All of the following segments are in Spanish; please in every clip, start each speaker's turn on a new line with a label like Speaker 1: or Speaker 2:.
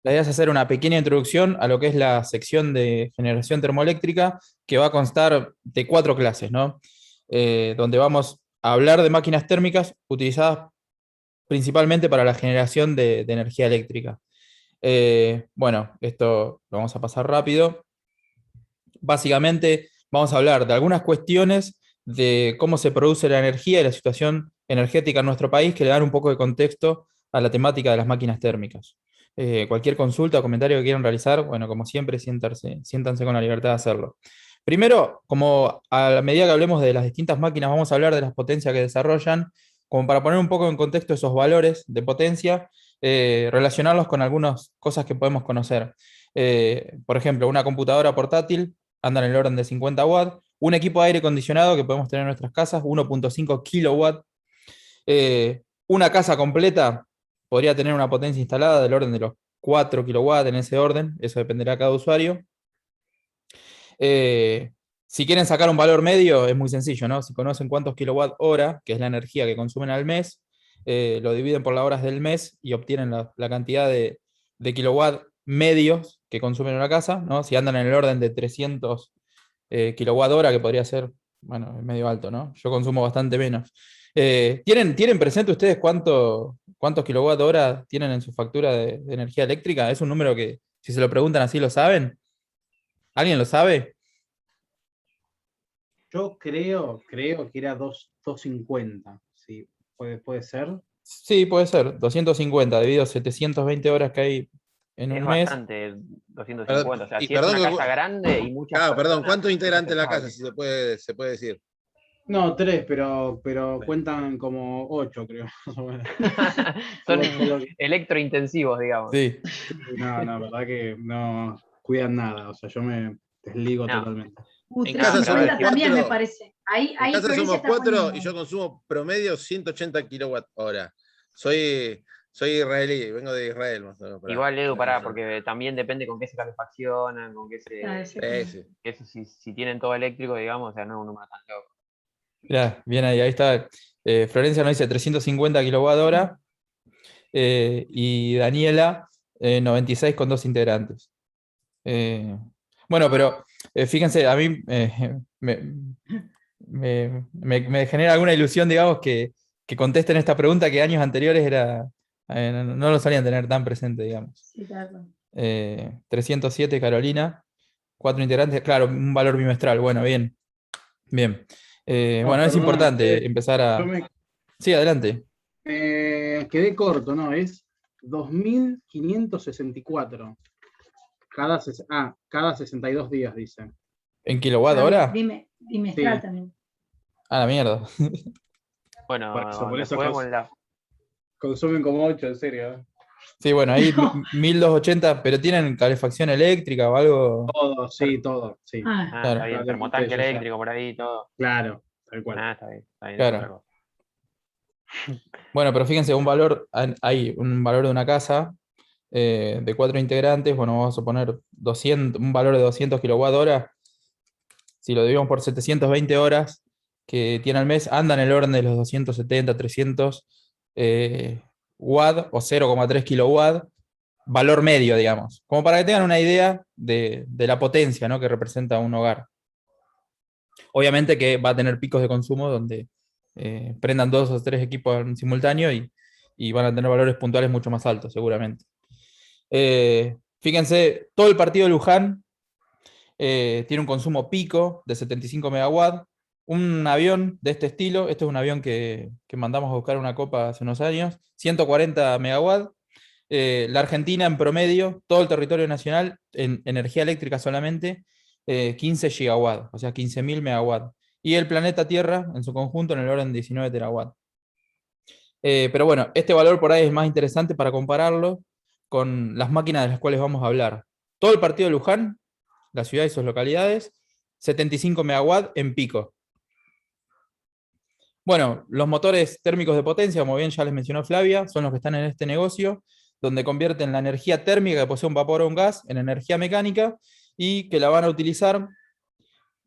Speaker 1: La idea es hacer una pequeña introducción a lo que es la sección de generación termoeléctrica, que va a constar de 4 clases, ¿no? Donde vamos a hablar de máquinas térmicas utilizadas principalmente para la generación de energía eléctrica. Bueno, esto lo vamos a pasar rápido. Básicamente vamos a hablar de algunas cuestiones de cómo se produce la energía y la situación energética en nuestro país que le dan un poco de contexto a la temática de las máquinas térmicas. Cualquier consulta o comentario que quieran realizar, bueno, como siempre, siéntanse con la libertad de hacerlo. Primero, como a medida que hablemos de las distintas máquinas, vamos a hablar de las potencias que desarrollan, como para poner un poco en contexto esos valores de potencia, relacionarlos con algunas cosas que podemos conocer. Por ejemplo, una computadora portátil anda en el orden de 50 watts. Un equipo de aire acondicionado que podemos tener en nuestras casas, 1.5 kilowatts. Una casa completa podría tener una potencia instalada del orden de los 4 kilowatts en ese orden, eso dependerá de cada usuario. Eh, si quieren sacar un valor medio, es muy sencillo, ¿no? Si conocen cuántos kilowatt hora, que es la energía que consumen al mes, lo dividen por las horas del mes y obtienen la cantidad de kilowatt medios que consumen una casa, ¿no? Si andan en el orden de 300 kilowatt hora, que podría ser, bueno, medio alto, ¿no? Yo consumo bastante menos. ¿Tienen presente ustedes cuántos kilowatt hora tienen en su factura de energía eléctrica? Es un número que, si se lo preguntan así, ¿lo saben? ¿Alguien lo sabe?
Speaker 2: Yo creo que era 250. Sí, puede ser.
Speaker 1: Sí, puede ser. 250 debido a 720 horas que hay en
Speaker 3: Es
Speaker 1: un mes.
Speaker 3: bastante
Speaker 4: Perdón,
Speaker 3: 250. O sea,
Speaker 4: y
Speaker 3: si es
Speaker 4: perdón
Speaker 3: una casa grande y muchas
Speaker 4: claro, perdón,
Speaker 3: personas,
Speaker 4: ¿cuántos
Speaker 3: es
Speaker 4: integrantes en la casa,
Speaker 3: aceptable.
Speaker 4: si se puede decir?
Speaker 2: No, tres, pero
Speaker 4: Bueno,
Speaker 2: cuentan como ocho, creo. Más o menos.
Speaker 3: Son
Speaker 2: Por lo que-
Speaker 3: electrointensivos, digamos.
Speaker 1: Sí.
Speaker 2: no, verdad que no cuidan nada. O sea, yo me desligo
Speaker 3: No,
Speaker 2: totalmente.
Speaker 4: en
Speaker 3: no,
Speaker 4: casa
Speaker 3: pero a ver,
Speaker 5: 350
Speaker 4: somos
Speaker 3: si,
Speaker 5: también me
Speaker 4: cuatro,
Speaker 5: parece.
Speaker 4: en
Speaker 5: Ahí
Speaker 4: casa
Speaker 5: Florencia
Speaker 4: somos
Speaker 5: está
Speaker 4: cuatro y
Speaker 5: poniendo.
Speaker 4: yo consumo promedio 180 kilowatt hora. Soy israelí, vengo de Israel más o menos.
Speaker 3: igual Edu,
Speaker 4: Para que
Speaker 3: pará,
Speaker 4: sepan.
Speaker 3: porque también depende con qué se calefaccionan, con qué
Speaker 5: Ah,
Speaker 3: se.
Speaker 5: exactamente.
Speaker 4: Sí.
Speaker 3: Que eso si tienen todo eléctrico, digamos, o sea, no es un número tan loco.
Speaker 1: Mirá, bien ahí está. Florencia nos dice 350 kilowatt hora y Daniela 96 con dos integrantes. Bueno, pero fíjense, a mí me genera alguna ilusión, digamos, que contesten esta pregunta que años anteriores no lo solían tener tan presente, digamos.
Speaker 5: Sí, claro.
Speaker 1: 307 Carolina, 4 integrantes, claro, un valor bimestral, bueno, bien, bien.
Speaker 2: No,
Speaker 1: Bueno, es
Speaker 2: perdona,
Speaker 1: importante empezar
Speaker 2: yo
Speaker 1: a...
Speaker 2: me
Speaker 1: Sí, adelante.
Speaker 2: quedé corto, ¿no? Es 2564. Cada 62 días, dice.
Speaker 1: ¿En kilowatt
Speaker 5: Ah,
Speaker 1: hora?
Speaker 5: bimestral
Speaker 2: Sí,
Speaker 5: también.
Speaker 1: Ah, la mierda.
Speaker 3: Bueno,
Speaker 2: por eso
Speaker 3: después vemos
Speaker 2: consumen como 8, en serio.
Speaker 1: Sí, bueno, ahí
Speaker 5: No.
Speaker 1: 1280, pero tienen calefacción eléctrica o algo.
Speaker 2: Todo, sí, todo, sí.
Speaker 5: Ah,
Speaker 3: Ah, está
Speaker 1: Claro,
Speaker 3: bien,
Speaker 2: Probablemente
Speaker 3: termotanque
Speaker 2: ellos ya.
Speaker 3: eléctrico por ahí y todo.
Speaker 2: Claro, tal cual.
Speaker 3: Ah, está bien, es otra
Speaker 1: claro.
Speaker 3: cosa.
Speaker 1: Bueno, pero fíjense, un valor de una casa de 4 integrantes, bueno, vamos a poner 200, un valor de 200 kilowatt hora. Si lo dividimos por 720 horas que tiene al mes, anda en el orden de los 270, 300 watt o 0,3 kilowatt, valor medio, digamos. Como para que tengan una idea de la potencia, ¿no?, que representa un hogar. Obviamente que va a tener picos de consumo donde prendan 2 o 3 equipos en simultáneo y van a tener valores puntuales mucho más altos, seguramente. Fíjense, todo el partido de Luján tiene un consumo pico de 75 megawatts. Un avión de este estilo, este es un avión que mandamos a buscar una copa hace unos años, 140 megawatts. La Argentina en promedio, todo el territorio nacional, en energía eléctrica solamente, 15 gigawatts, o sea, 15.000 megawatts. Y el planeta Tierra, en su conjunto, en el orden de 19 terawatts. Pero bueno, este valor por ahí es más interesante para compararlo con las máquinas de las cuales vamos a hablar. Todo el partido de Luján, la ciudad y sus localidades, 75 megawatts en pico. Bueno, los motores térmicos de potencia, como bien ya les mencionó Flavia, son los que están en este negocio, donde convierten la energía térmica que posee un vapor o un gas en energía mecánica y que la van a utilizar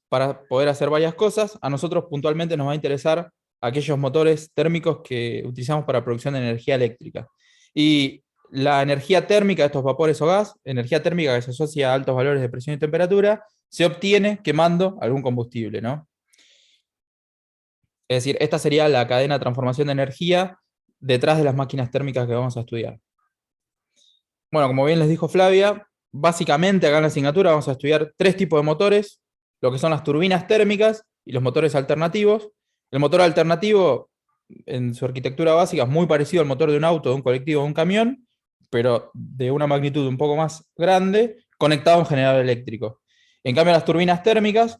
Speaker 1: para poder hacer varias cosas. A nosotros puntualmente nos va a interesar aquellos motores térmicos que utilizamos para producción de energía eléctrica. Y la energía térmica de estos vapores o gas, energía térmica que se asocia a altos valores de presión y temperatura, se obtiene quemando algún combustible, ¿no? Es decir, esta sería la cadena de transformación de energía detrás de las máquinas térmicas que vamos a estudiar. Bueno, como bien les dijo Flavia, básicamente acá en la asignatura vamos a estudiar 3 tipos de motores, lo que son las turbinas térmicas y los motores alternativos. El motor alternativo, en su arquitectura básica, es muy parecido al motor de un auto, de un colectivo o de un camión, pero de una magnitud un poco más grande, conectado a un generador eléctrico. En cambio, las turbinas térmicas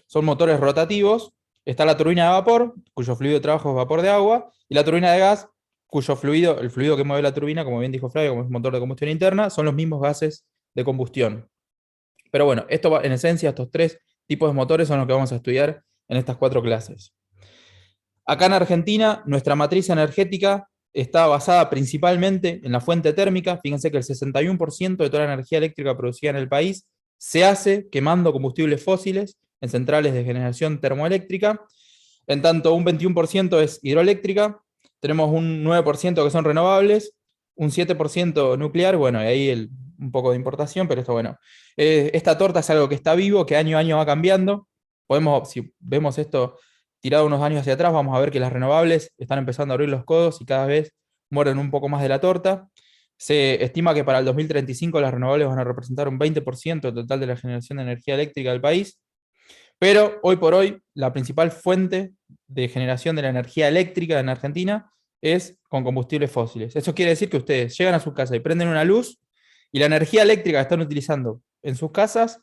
Speaker 1: son motores rotativos. Está la turbina de vapor, cuyo fluido de trabajo es vapor de agua, y la turbina de gas, cuyo fluido, el fluido que mueve la turbina, como bien dijo Flavio, como es un motor de combustión interna, son los mismos gases de combustión. Pero bueno, esto en esencia, estos 3 tipos de motores son los que vamos a estudiar en estas 4 clases. Acá en Argentina, nuestra matriz energética está basada principalmente en la fuente térmica. Fíjense que el 61% de toda la energía eléctrica producida en el país se hace quemando combustibles fósiles en centrales de generación termoeléctrica. En tanto, un 21% es hidroeléctrica, tenemos un 9% que son renovables, un 7% nuclear, bueno, y ahí un poco de importación, pero esto bueno. Esta torta es algo que está vivo, que año a año va cambiando. Si vemos esto tirado unos años hacia atrás, vamos a ver que las renovables están empezando a abrir los codos y cada vez muerden un poco más de la torta. Se estima que para el 2035 las renovables van a representar un 20% del total de la generación de energía eléctrica del país. Pero hoy por hoy, la principal fuente de generación de la energía eléctrica en Argentina es con combustibles fósiles. Eso quiere decir que ustedes llegan a su casa y prenden una luz, y la energía eléctrica que están utilizando en sus casas,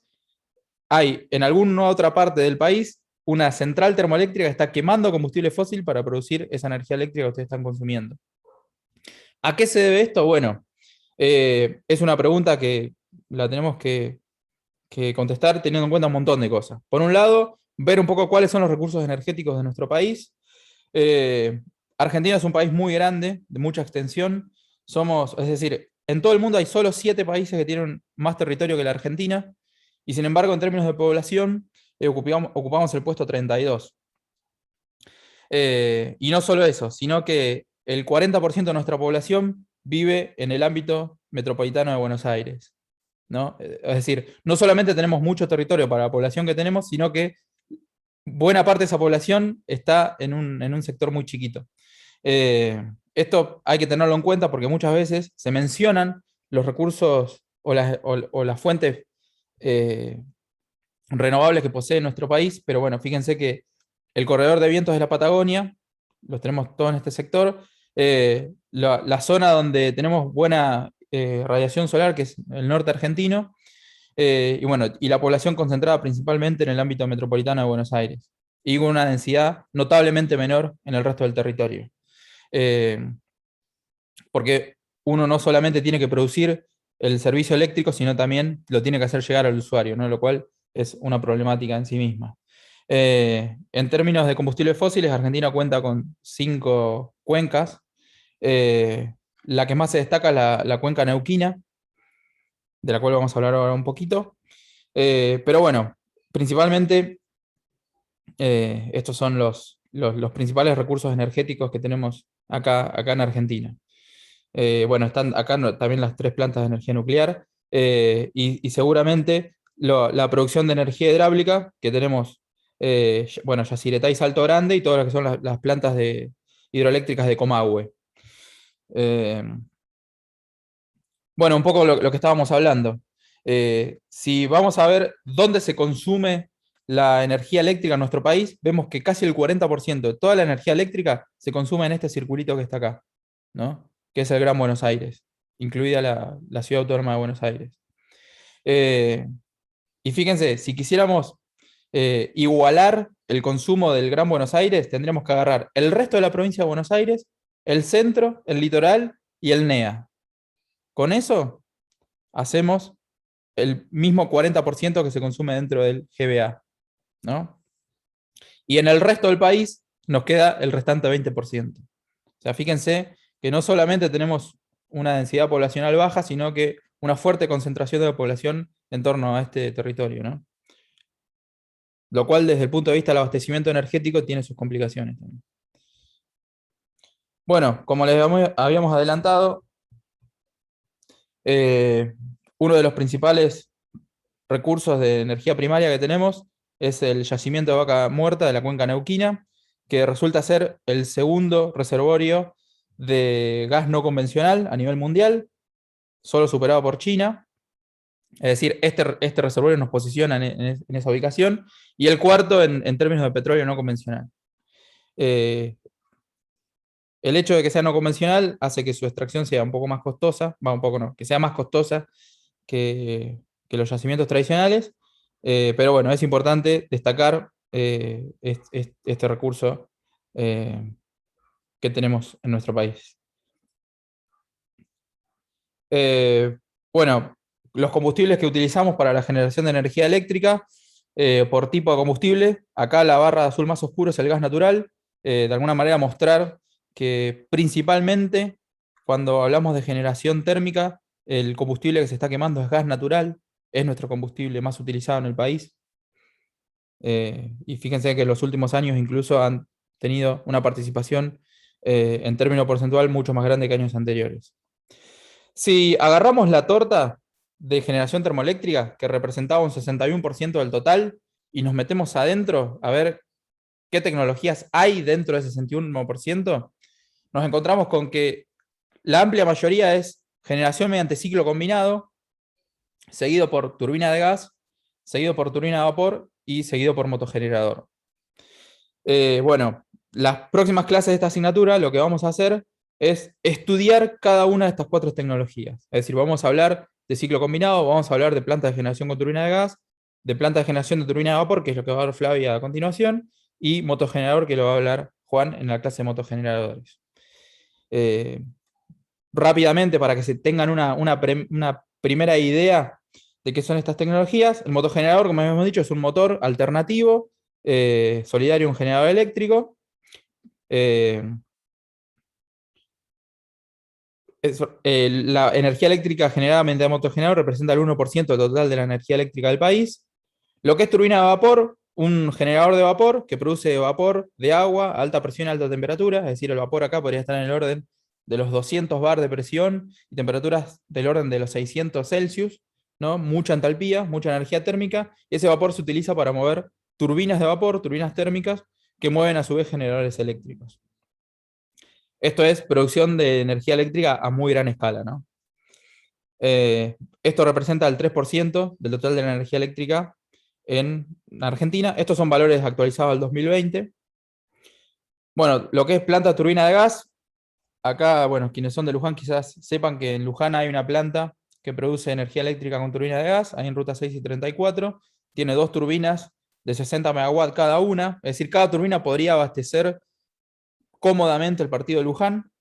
Speaker 1: hay en alguna otra parte del país una central termoeléctrica que está quemando combustible fósil para producir esa energía eléctrica que ustedes están consumiendo. ¿A qué se debe esto? Bueno, es una pregunta que la tenemos que contestar teniendo en cuenta un montón de cosas. Por un lado, ver un poco cuáles son los recursos energéticos de nuestro país. Argentina es un país muy grande, de mucha extensión. Es decir, en todo el mundo hay solo 7 países que tienen más territorio que la Argentina, y sin embargo, en términos de población, ocupamos el puesto 32. Y no solo eso, sino que el 40% de nuestra población vive en el ámbito metropolitano de Buenos Aires, ¿no? Es decir, no solamente tenemos mucho territorio para la población que tenemos, sino que buena parte de esa población está en un sector muy chiquito. Esto hay que tenerlo en cuenta porque muchas veces se mencionan los recursos o las fuentes renovables que posee nuestro país, pero bueno, fíjense que el corredor de vientos de la Patagonia, los tenemos todos en este sector, la zona donde tenemos buena radiación solar, que es el norte argentino, y bueno, y la población concentrada principalmente en el ámbito metropolitano de Buenos Aires, y con una densidad notablemente menor en el resto del territorio. Porque uno no solamente tiene que producir el servicio eléctrico, sino también lo tiene que hacer llegar al usuario, ¿no? Lo cual es una problemática en sí misma. En términos de combustibles fósiles, Argentina cuenta con 5 cuencas. La que más se destaca es la cuenca neuquina, de la cual vamos a hablar ahora un poquito. Pero bueno, principalmente estos son los principales recursos energéticos que tenemos acá en Argentina. Bueno, están acá también las 3 plantas de energía nuclear, y seguramente la producción de energía hidráulica que tenemos, bueno, Yacyretá y Salto Grande, y todas las que son las plantas hidroeléctricas de Comahue. Bueno, un poco lo que estábamos hablando. Si vamos a ver dónde se consume la energía eléctrica en nuestro país, vemos que casi el 40% de toda la energía eléctrica se consume en este circulito que está acá, ¿no? Que es el Gran Buenos Aires, incluida la Ciudad Autónoma de Buenos Aires. Y fíjense, si quisiéramos igualar el consumo del Gran Buenos Aires, tendríamos que agarrar el resto de la provincia de Buenos Aires, el centro, el litoral y el NEA. Con eso hacemos el mismo 40% que se consume dentro del GBA, ¿no? Y en el resto del país nos queda el restante 20%. O sea, fíjense que no solamente tenemos una densidad poblacional baja, sino que una fuerte concentración de la población en torno a este territorio, ¿no? Lo cual, desde el punto de vista del abastecimiento energético, tiene sus complicaciones también. Bueno, como les habíamos adelantado, Eh, Uno de los principales recursos de energía primaria que tenemos es el yacimiento de Vaca Muerta de la cuenca neuquina, que resulta ser el segundo reservorio de gas no convencional a nivel mundial, solo superado por China. Es decir, este reservorio nos posiciona en esa ubicación, y el cuarto en términos de petróleo no convencional. El hecho de que sea no convencional hace que su extracción sea un poco más costosa, un poco no, que sea más costosa que los yacimientos tradicionales, pero bueno, es importante destacar este recurso que tenemos en nuestro país. Bueno, los combustibles que utilizamos para la generación de energía eléctrica, por tipo de combustible, acá la barra de azul más oscuro es el gas natural, de alguna manera mostrar que principalmente cuando hablamos de generación térmica, el combustible que se está quemando es gas natural, es nuestro combustible más utilizado en el país. Y fíjense que en los últimos años incluso han tenido una participación en término porcentual mucho más grande que años anteriores. Si agarramos la torta de generación termoeléctrica, que representaba un 61% del total, y nos metemos adentro a ver qué tecnologías hay dentro de ese 61%, nos encontramos con que la amplia mayoría es generación mediante ciclo combinado, seguido por turbina de gas, seguido por turbina de vapor y seguido por motogenerador. Bueno, las próximas clases de esta asignatura lo que vamos a hacer es estudiar cada una de estas 4 tecnologías. Es decir, vamos a hablar de ciclo combinado, vamos a hablar de planta de generación con turbina de gas, de planta de generación de turbina de vapor, que es lo que va a hablar Flavia a continuación, y motogenerador, que lo va a hablar Juan en la clase de motogeneradores. Rápidamente, para que se tengan una primera idea de qué son estas tecnologías, el motogenerador, como habíamos dicho, es un motor alternativo, solidario, un generador eléctrico. La energía eléctrica generada mediante motogenerador representa el 1% del total de la energía eléctrica del país. Lo que es turbina de vapor, un generador de vapor que produce vapor de agua a alta presión y alta temperatura, es decir, el vapor acá podría estar en el orden de los 200 bar de presión y temperaturas del orden de los 600 Celsius, ¿no? Mucha entalpía, mucha energía térmica. Ese vapor se utiliza para mover turbinas de vapor, turbinas térmicas, que mueven a su vez generadores eléctricos. Esto es producción de energía eléctrica a muy gran escala, ¿no? Esto representa el 3% del total de la energía eléctrica en Argentina. Estos son valores actualizados al 2020. Bueno, lo que es planta turbina de gas, acá, bueno, quienes son de Luján quizás sepan que en Luján hay una planta que produce energía eléctrica con turbina de gas, ahí en ruta 6 y 34, tiene 2 turbinas de 60 megawatts cada una, es decir, cada turbina podría abastecer cómodamente el partido de Luján.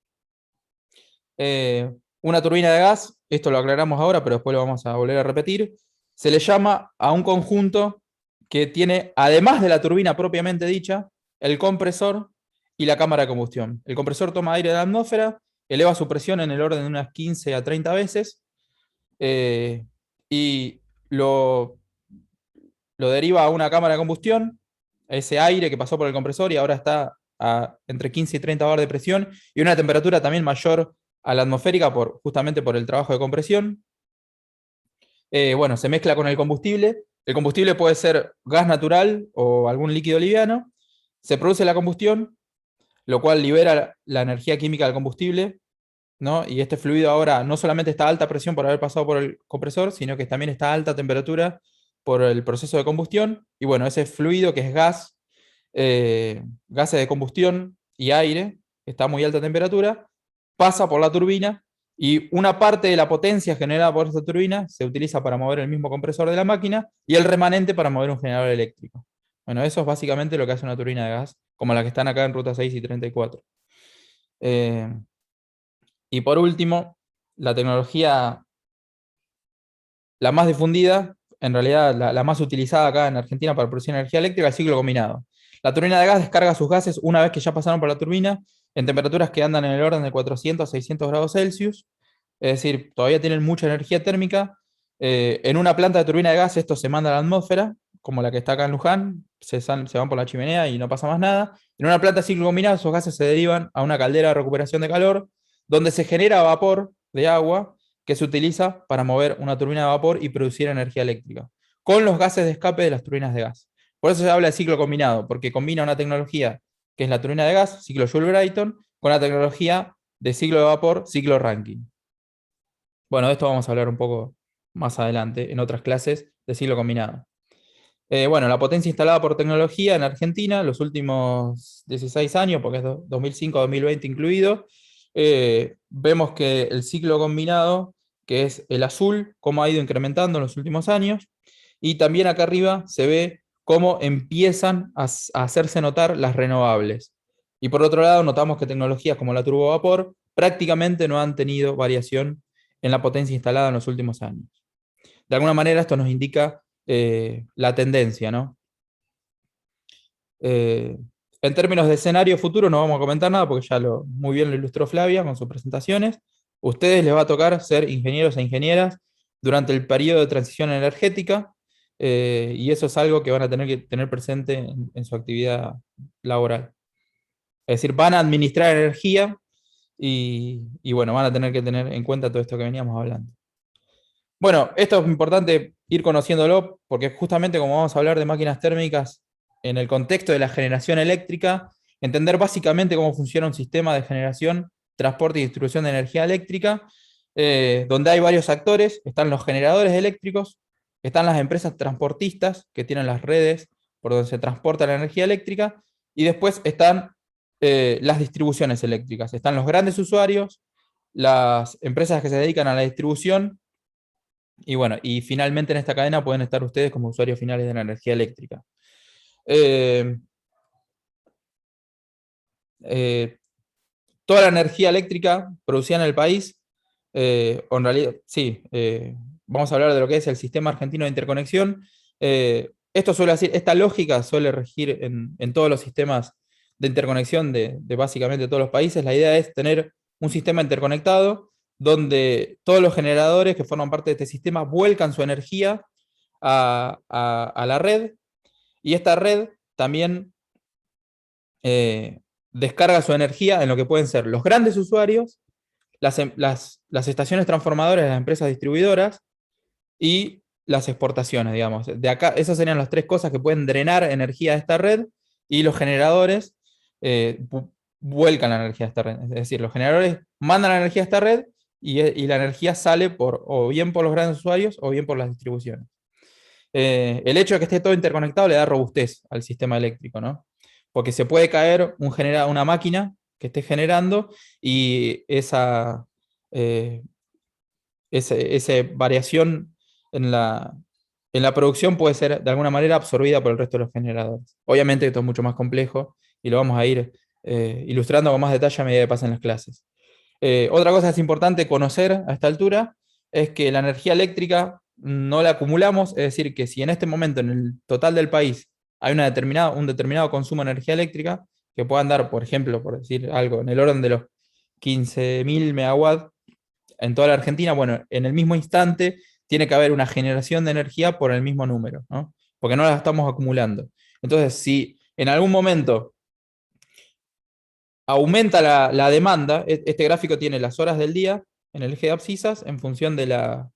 Speaker 1: Una turbina de gas, esto lo aclaramos ahora, pero después lo vamos a volver a repetir, se le llama a un conjunto que tiene, además de la turbina propiamente dicha, el compresor y la cámara de combustión. El compresor toma aire de la atmósfera, eleva su presión en el orden de unas 15 a 30 veces, y lo deriva a una cámara de combustión, ese aire que pasó por el compresor y ahora está a entre 15 y 30 bar de presión, y una temperatura también mayor a la atmosférica justamente por el trabajo de compresión. Bueno, se mezcla con el combustible. El combustible puede ser gas natural o algún líquido liviano. Se produce la combustión, lo cual libera la energía química del combustible, ¿no? Y este fluido ahora no solamente está a alta presión por haber pasado por el compresor, sino que también está a alta temperatura por el proceso de combustión. Y bueno, ese fluido que es gas, gases de combustión y aire, está a muy alta temperatura, pasa por la turbina, y una parte de la potencia generada por esta turbina se utiliza para mover el mismo compresor de la máquina, y el remanente para mover un generador eléctrico. Bueno, eso es básicamente lo que hace una turbina de gas, como la que están acá en ruta 6 y 34. Y por último, la tecnología, la más difundida, en realidad la más utilizada acá en Argentina para producir energía eléctrica, es el ciclo combinado. La turbina de gas descarga sus gases una vez que ya pasaron por la turbina, en temperaturas que andan en el orden de 400 a 600 grados Celsius, es decir, todavía tienen mucha energía térmica. En una planta de turbina de gas esto se manda a la atmósfera, como la que está acá en Luján, se van por la chimenea y no pasa más nada. En una planta de ciclo combinado esos gases se derivan a una caldera de recuperación de calor, donde se genera vapor de agua, que se utiliza para mover una turbina de vapor y producir energía eléctrica, con los gases de escape de las turbinas de gas. Por eso se habla de ciclo combinado, porque combina una tecnología que es la turbina de gas, ciclo Joule-Brayton, con la tecnología de ciclo de vapor, ciclo Rankine. Bueno, de esto vamos a hablar un poco más adelante en otras clases de ciclo combinado. Bueno, la potencia instalada por tecnología en Argentina, los últimos 16 años, porque es 2005-2020 incluido, vemos que el ciclo combinado, que es el azul, cómo ha ido incrementando en los últimos años, y también acá arriba se ve cómo empiezan a hacerse notar las renovables. Y por otro lado, notamos que tecnologías como la turbovapor prácticamente no han tenido variación en la potencia instalada en los últimos años. De alguna manera esto nos indica la tendencia, ¿no? En términos de escenario futuro no vamos a comentar nada porque ya muy bien lo ilustró Flavia con sus presentaciones. Ustedes les va a tocar ser ingenieros e ingenieras durante el periodo de transición energética y eso es algo que van a tener que tener presente en su actividad laboral. Es decir, van a administrar energía y bueno, van a tener que tener en cuenta todo esto que veníamos hablando. Bueno, esto es importante ir conociéndolo porque justamente como vamos a hablar de máquinas térmicas en el contexto de la generación eléctrica, entender básicamente cómo funciona un sistema de generación, transporte y distribución de energía eléctrica, donde hay varios actores, están los generadores eléctricos, están las empresas transportistas que tienen las redes por donde se transporta la energía eléctrica, y después están las distribuciones eléctricas, están los grandes usuarios, las empresas que se dedican a la distribución, y bueno, y finalmente en esta cadena pueden estar ustedes como usuarios finales de la energía eléctrica. Toda la energía eléctrica producida en el país, o en realidad, sí, vamos a hablar de lo que es el sistema argentino de interconexión. Esto suele decir, esta lógica suele regir en todos los sistemas de interconexión de básicamente todos los países. La idea es tener un sistema interconectado donde todos los generadores que forman parte de este sistema vuelcan su energía a la red, y esta red también descarga su energía en lo que pueden ser los grandes usuarios, las estaciones transformadoras de las empresas distribuidoras y las exportaciones, digamos. De acá, esas serían las tres cosas que pueden drenar energía de esta red, y los generadores vuelcan la energía a esta red. Es decir, los generadores mandan la energía a esta red y la energía sale o bien por los grandes usuarios o bien por las distribuciones. El hecho de que esté todo interconectado le da robustez al sistema eléctrico, ¿no? Porque se puede caer una máquina que esté generando y esa variación en la producción puede ser de alguna manera absorbida por el resto de los generadores. Obviamente esto es mucho más complejo y lo vamos a ir ilustrando con más detalle a medida que pasen las clases. Otra cosa que es importante conocer a esta altura es que la energía eléctrica no la acumulamos, es decir, que si en este momento en el total del país hay un determinado consumo de energía eléctrica, que pueda andar, por ejemplo, por decir algo, en el orden de los 15.000 megawatts en toda la Argentina, bueno, en el mismo instante tiene que haber una generación de energía por el mismo número, ¿no? Porque no la estamos acumulando. Entonces, si en algún momento aumenta la demanda, este gráfico tiene las horas del día en el eje de abscisas en función de la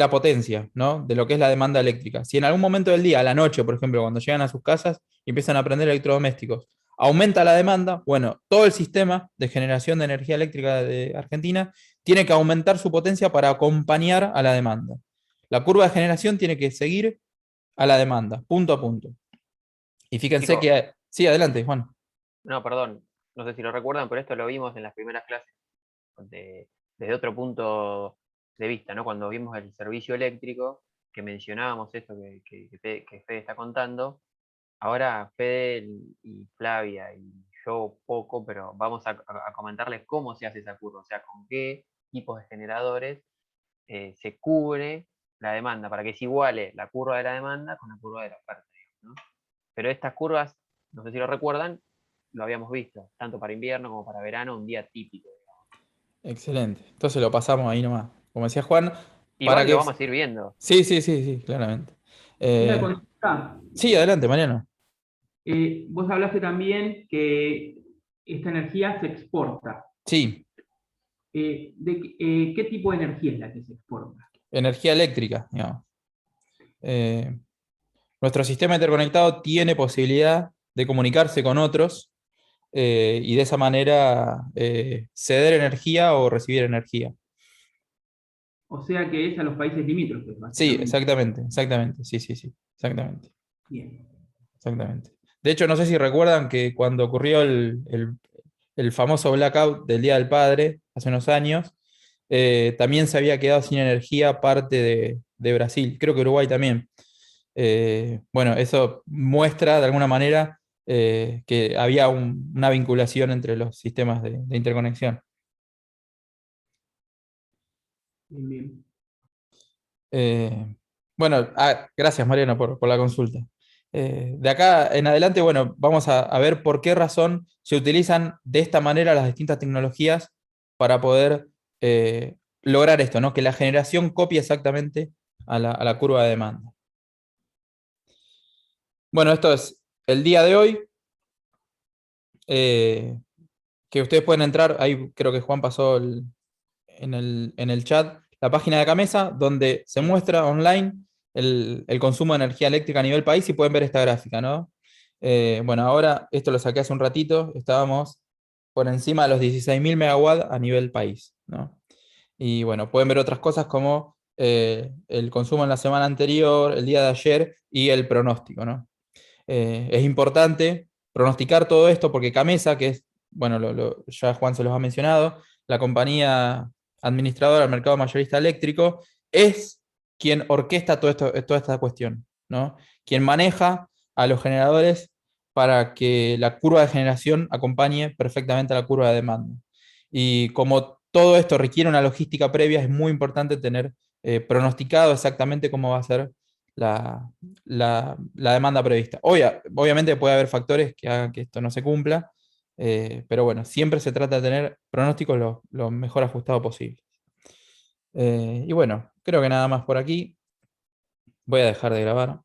Speaker 1: potencia, ¿no? De lo que es la demanda eléctrica. Si en algún momento del día, a la noche, por ejemplo, cuando llegan a sus casas y empiezan a prender electrodomésticos, aumenta la demanda, bueno, todo el sistema de generación de energía eléctrica de Argentina tiene que aumentar su potencia para acompañar a la demanda. La curva de generación tiene que seguir a la demanda, punto a punto. Y fíjense
Speaker 3: Chico,
Speaker 1: que... Sí, adelante, Juan.
Speaker 3: no, perdón, no sé si lo recuerdan, pero esto lo vimos en las primeras clases desde otro punto de vista, ¿no? Cuando vimos el servicio eléctrico, que mencionábamos esto que Fede está contando. Ahora Fede y Flavia y yo poco, pero vamos a comentarles cómo se hace esa curva, o sea, con qué tipos de generadores se cubre la demanda, para que se iguale la curva de la demanda con la curva de la oferta, ¿no? Pero estas curvas, no sé si lo recuerdan, lo habíamos visto, tanto para invierno como para verano, un día típico.
Speaker 1: Excelente. Entonces lo pasamos ahí nomás. Como decía Juan, para
Speaker 3: Igual
Speaker 1: que...
Speaker 3: lo vamos a ir viendo.
Speaker 1: Sí, claramente.
Speaker 5: Una consulta.
Speaker 1: Sí, adelante, Mariano.
Speaker 5: Vos hablaste también que esta energía se exporta.
Speaker 1: Sí.
Speaker 5: ¿qué tipo de energía es la que se exporta?
Speaker 1: Energía eléctrica, digamos. Nuestro sistema interconectado tiene posibilidad de comunicarse con otros y de esa manera ceder energía o recibir energía.
Speaker 5: O sea que es a los países limítrofes,
Speaker 1: Sí,
Speaker 5: básicamente.
Speaker 1: exactamente, sí, exactamente,
Speaker 5: Bien.
Speaker 1: exactamente. De hecho, no sé si recuerdan que cuando ocurrió el famoso blackout del Día del Padre, hace unos años, también se había quedado sin energía parte de Brasil, creo que Uruguay también. Bueno, eso muestra de alguna manera que había una vinculación entre los sistemas de interconexión.
Speaker 5: Bien, bien.
Speaker 1: Bueno, gracias Mariano por la consulta. De acá en adelante, bueno, vamos a ver por qué razón se utilizan de esta manera las distintas tecnologías para poder lograr esto, ¿no? Que la generación copie exactamente a la curva de demanda. Bueno, esto es el día de hoy. Que ustedes pueden entrar, ahí creo que Juan pasó en el chat, la página de Gamesa, donde se muestra online el consumo de energía eléctrica a nivel país y pueden ver esta gráfica, ¿no? Bueno, ahora esto lo saqué hace un ratito, estábamos por encima de los 16.000 megawatts a nivel país, ¿no? Y bueno, pueden ver otras cosas como el consumo en la semana anterior, el día de ayer y el pronóstico, ¿no? Es importante pronosticar todo esto porque Gamesa, que es, bueno, ya Juan se los ha mencionado, la compañía administradora del mercado mayorista eléctrico, es quien orquesta todo esto, toda esta cuestión, ¿no? Quien maneja a los generadores para que la curva de generación acompañe perfectamente a la curva de demanda. Y como todo esto requiere una logística previa, es muy importante tener pronosticado exactamente cómo va a ser la demanda prevista. Obviamente puede haber factores que hagan que esto no se cumpla, pero bueno, siempre se trata de tener pronósticos lo mejor ajustados posible. Y bueno, creo que nada más por aquí. Voy a dejar de grabar.